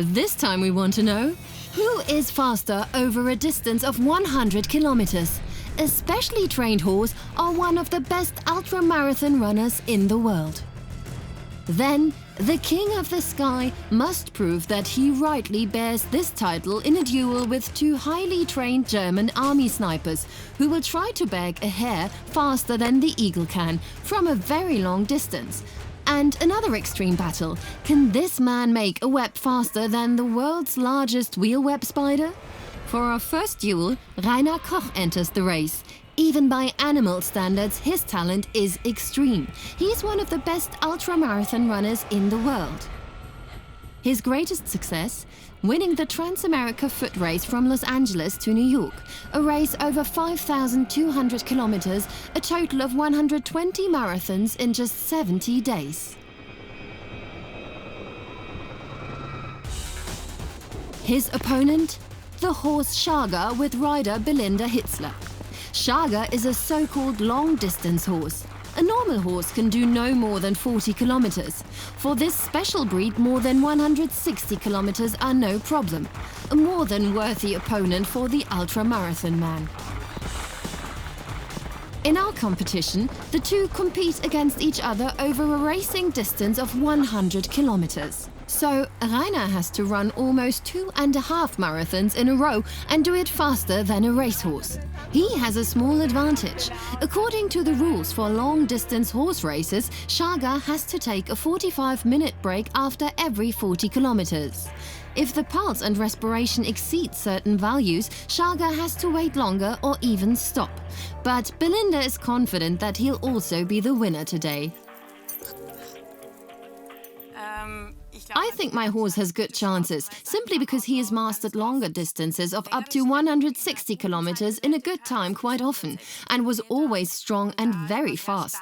This time we want to know, who is faster over a distance of 100 kilometers? A specially trained horse are one of the best ultramarathon runners in the world. Then, the King of the Sky must prove that he rightly bears this title in a duel with two highly trained German army snipers who will try to bag a hare faster than the eagle can from a very long distance. And another extreme battle. Can this man make a web faster than the world's largest wheel web spider? For our first duel, Rainer Koch enters the race. Even by animal standards, his talent is extreme. He's one of the best ultramarathon runners in the world. His greatest success? Winning the Transamerica Foot Race from Los Angeles to New York, a race over 5,200 kilometers, a total of 120 marathons in just 70 days. His opponent? The horse Schager with rider Belinda Hitzler. Schager is a so-called long-distance horse. A normal horse can do no more than 40 kilometers. For this special breed, more than 160 kilometers are no problem. A more than worthy opponent for the ultramarathon man. In our competition, the two compete against each other over a racing distance of 100 kilometers. So, Rainer has to run almost 2.5 marathons in a row and do it faster than a racehorse. He has a small advantage. According to the rules for long-distance horse races, Schager has to take a 45-minute break after every 40 kilometers. If the pulse and respiration exceed certain values, Schager has to wait longer or even stop. But Belinda is confident that he'll also be the winner today. I think my horse has good chances, simply because he has mastered longer distances of up to 160 kilometers in a good time quite often, and was always strong and very fast.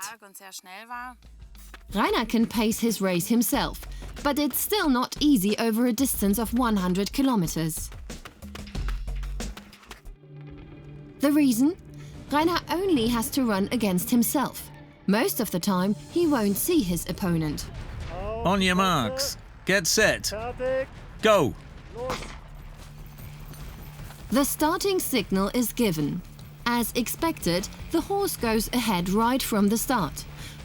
Rainer can pace his race himself, but it's still not easy over a distance of 100 kilometers. The reason? Rainer only has to run against himself. Most of the time, he won't see his opponent. On your marks. Get set. Go! The starting signal is given. As expected, the horse goes ahead right from the start.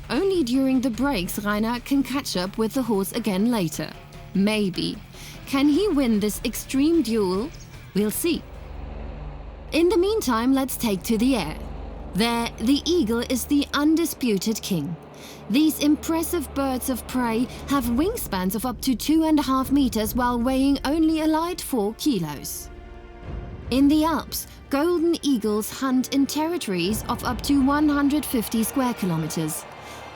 Only during the breaks Rainer can catch up with the horse again later. Maybe. Can he win this extreme duel? We'll see. In the meantime, let's take to the air. There, the eagle is the undisputed king. These impressive birds of prey have wingspans of up to 2.5 meters while weighing only a light 4 kilos. In the Alps, golden eagles hunt in territories of up to 150 square kilometers.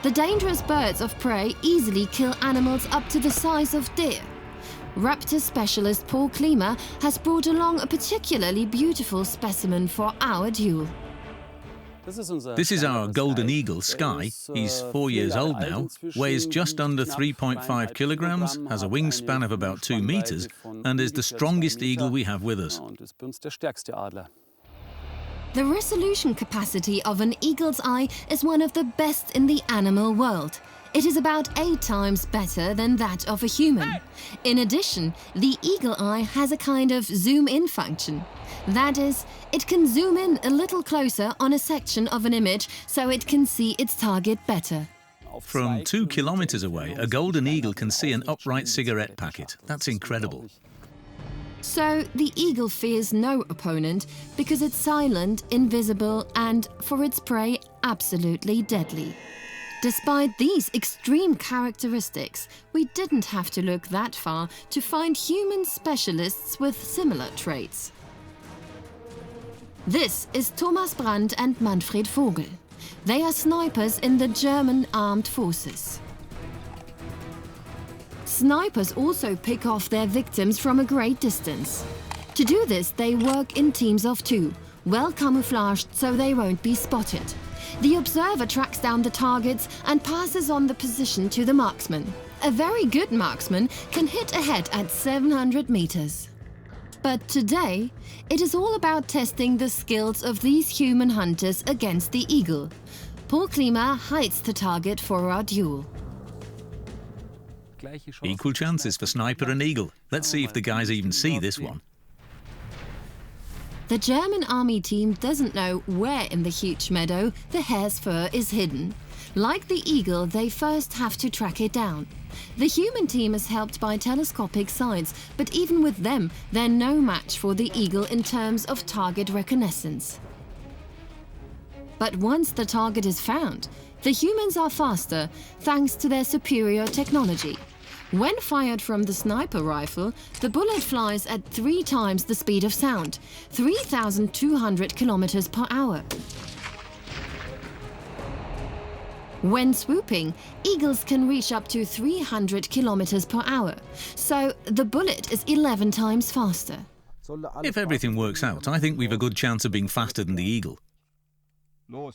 The dangerous birds of prey easily kill animals up to the size of deer. Raptor specialist Paul Klima has brought along a particularly beautiful specimen for our duel. This is our golden eagle, Sky. He's 4 years old now, weighs just under 3.5 kilograms, has a wingspan of about 2 meters, and is the strongest eagle we have with us. The resolution capacity of an eagle's eye is one of the best in the animal world. It is about 8 times better than that of a human. In addition, the eagle eye has a kind of zoom-in function. That is, it can zoom in a little closer on a section of an image so it can see its target better. From 2 kilometers away, a golden eagle can see an upright cigarette packet. That's incredible. So, the eagle fears no opponent because it's silent, invisible, and, for its prey, absolutely deadly. Despite these extreme characteristics, we didn't have to look that far to find human specialists with similar traits. This is Thomas Brandt and Manfred Vogel. They are snipers in the German armed forces. Snipers also pick off their victims from a great distance. To do this, they work in teams of 2, well camouflaged so they won't be spotted. The observer tracks down the targets and passes on the position to the marksman. A very good marksman can hit a head at 700 meters. But today, it is all about testing the skills of these human hunters against the eagle. Paul Klima hides the target for our duel. Equal chances for Sniper and Eagle. Let's see if the guys even see this one. The German army team doesn't know where in the huge meadow the hare's fur is hidden. Like the eagle, they first have to track it down. The human team is helped by telescopic sights, but even with them, they're no match for the eagle in terms of target reconnaissance. But once the target is found, the humans are faster thanks to their superior technology. When fired from the sniper rifle, the bullet flies at 3 times the speed of sound, 3,200 kilometers per hour. When swooping, eagles can reach up to 300 kilometers per hour, so the bullet is 11 times faster. If everything works out, I think we've a good chance of being faster than the eagle.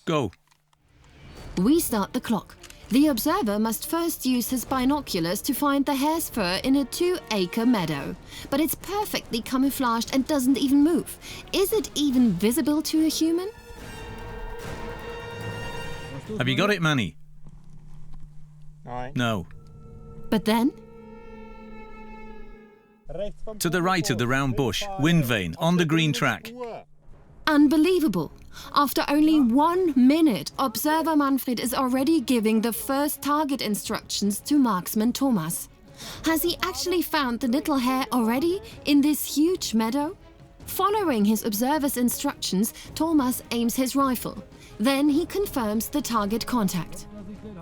Go. We start the clock. The observer must first use his binoculars to find the hare's fur in a 2-acre meadow. But it's perfectly camouflaged and doesn't even move. Is it even visible to a human? Have you got it, Manny? No. But then? To the right of the round bush, wind vane, on the green track. Unbelievable! After only 1 minute, observer Manfred is already giving the first target instructions to marksman Thomas. Has he actually found the little hare already in this huge meadow? Following his observer's instructions, Thomas aims his rifle. Then he confirms the target contact.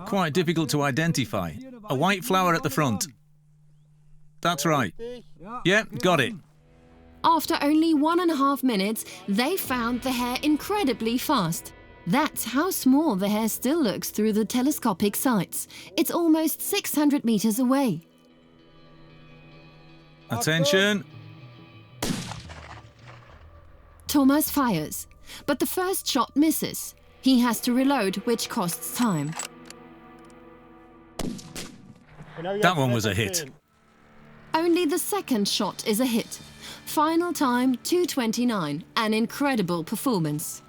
Quite difficult to identify. A white flower at the front. That's right. Yeah, got it. After only 1.5 minutes, they found the hare incredibly fast. That's how small the hare still looks through the telescopic sights. It's almost 600 meters away. Attention! Thomas fires, but the first shot misses. He has to reload, which costs time. That one was a hit. Only the second shot is a hit. Final time 2:29, an incredible performance.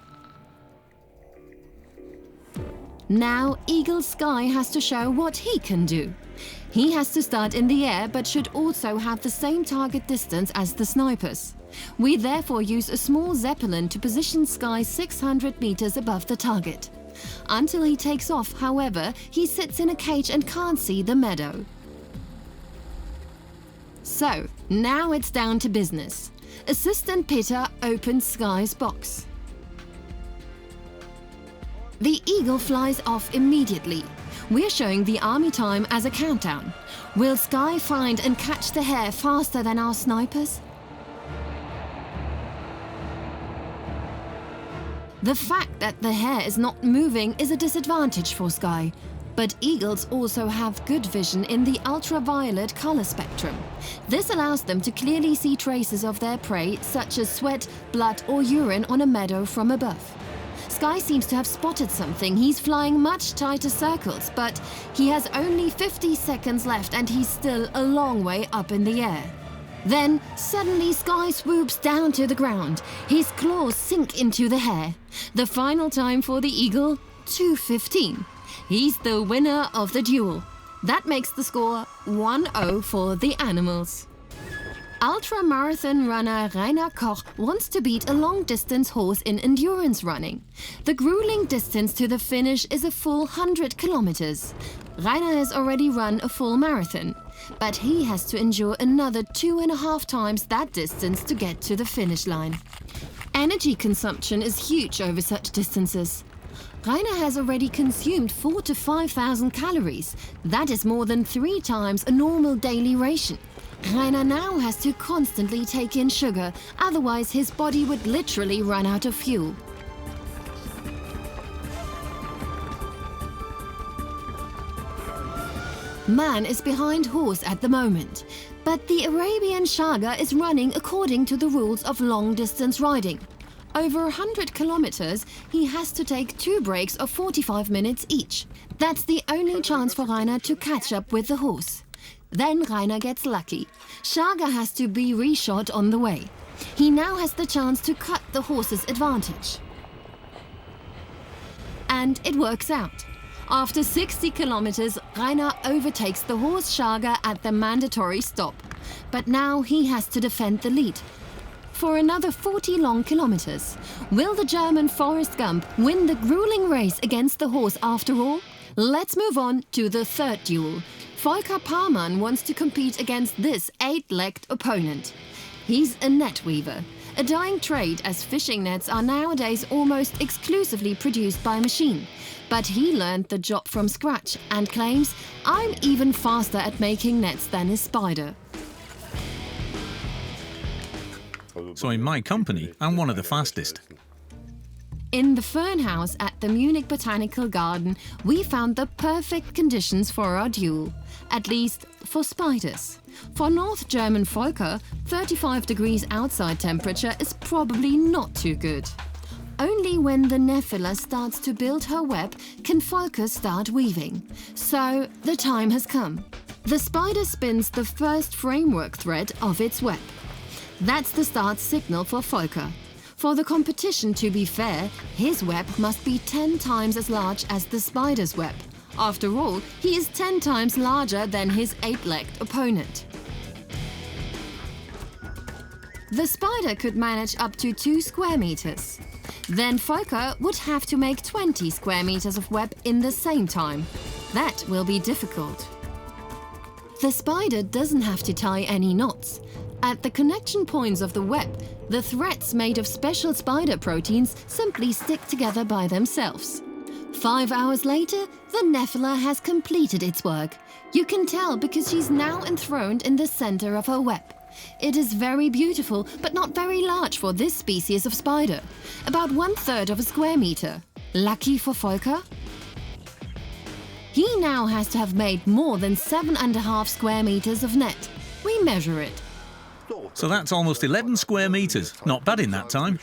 Now Eagle Sky has to show what he can do. He has to start in the air but should also have the same target distance as the snipers. We therefore use a small Zeppelin to position Sky 600 meters above the target. Until he takes off, however, he sits in a cage and can't see the meadow. So, now it's down to business. Assistant Peter opens Sky's box. The eagle flies off immediately. We're showing the army time as a countdown. Will Sky find and catch the hare faster than our snipers? The fact that the hare is not moving is a disadvantage for Sky. But eagles also have good vision in the ultraviolet color spectrum. This allows them to clearly see traces of their prey, such as sweat, blood or urine on a meadow from above. Sky seems to have spotted something. He's flying much tighter circles, but he has only 50 seconds left and he's still a long way up in the air. Then, suddenly Sky swoops down to the ground. His claws sink into the hare. The final time for the eagle, 2:15. He's the winner of the duel. That makes the score 1-0 for the animals. Ultra-marathon runner Rainer Koch wants to beat a long-distance horse in endurance running. The grueling distance to the finish is a full 100 kilometers. Rainer has already run a full marathon, but he has to endure another 2.5 times that distance to get to the finish line. Energy consumption is huge over such distances. Rainer has already consumed 4,000 to 5,000 calories. That is more than 3 times a normal daily ration. Rainer now has to constantly take in sugar, otherwise his body would literally run out of fuel. Man is behind horse at the moment, but the Arabian Shaga is running according to the rules of long-distance riding. Over 100 kilometers, he has to take 2 breaks of 45 minutes each. That's the only chance for Rainer to catch up with the horse. Then Rainer gets lucky. Shaga has to be reshot on the way. He now has the chance to cut the horse's advantage. And it works out. After 60 kilometers, Rainer overtakes the horse Schager at the mandatory stop. But now he has to defend the lead. For another 40 long kilometers, will the German Forrest Gump win the grueling race against the horse after all? Let's move on to the third duel. Volker Parmann wants to compete against this 8-legged opponent. He's a net weaver, a dying trade as fishing nets are nowadays almost exclusively produced by machine. But he learned the job from scratch and claims, "I'm even faster at making nets than a spider." So in my company, I'm one of the fastest. In the fern house at the Munich Botanical Garden, we found the perfect conditions for our duel. At least for spiders. For North German Volker, 35 degrees outside temperature is probably not too good. Only when the Nephila starts to build her web can Volker start weaving. So the time has come. The spider spins the first framework thread of its web. That's the start signal for Volker. For the competition to be fair, his web must be 10 times as large as the spider's web. After all, he is 10 times larger than his 8-legged opponent. The spider could manage up to 2 square meters. Then Volker would have to make 20 square meters of web in the same time. That will be difficult. The spider doesn't have to tie any knots. At the connection points of the web, the threads made of special spider proteins simply stick together by themselves. 5 hours later, the Nephila has completed its work. You can tell because she's now enthroned in the center of her web. It is very beautiful, but not very large for this species of spider. About 1/3 of a square meter. Lucky for Volker? He now has to have made more than 7.5 square meters of net. We measure it. So that's almost 11 square meters. Not bad in that time.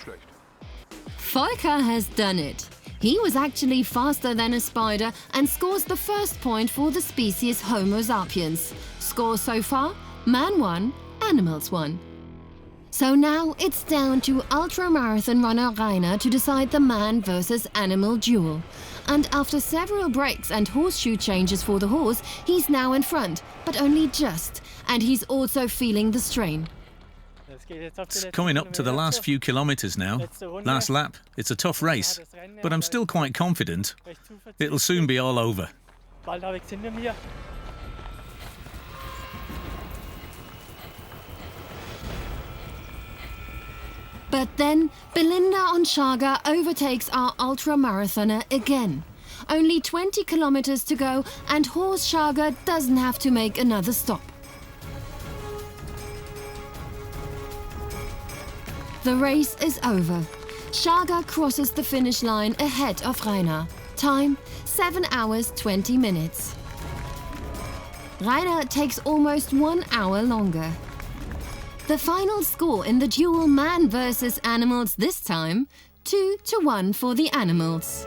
Volker has done it. He was actually faster than a spider and scores the first point for the species Homo sapiens. Score so far, man 1, animals 1. So now it's down to ultramarathon runner Rainer to decide the man versus animal duel. And after several breaks and horseshoe changes for the horse, he's now in front, but only just. And he's also feeling the strain. It's coming up to the last few kilometers now. Last lap. It's a tough race, but I'm still quite confident. It'll soon be all over. But then, Belinda on Schager overtakes our ultra-marathoner again. Only 20 kilometers to go, and horse Schager doesn't have to make another stop. The race is over. Schager crosses the finish line ahead of Rainer. Time, 7 hours 20 minutes. Rainer takes almost 1 hour longer. The final score in the duel man versus animals this time, 2-1 for the animals.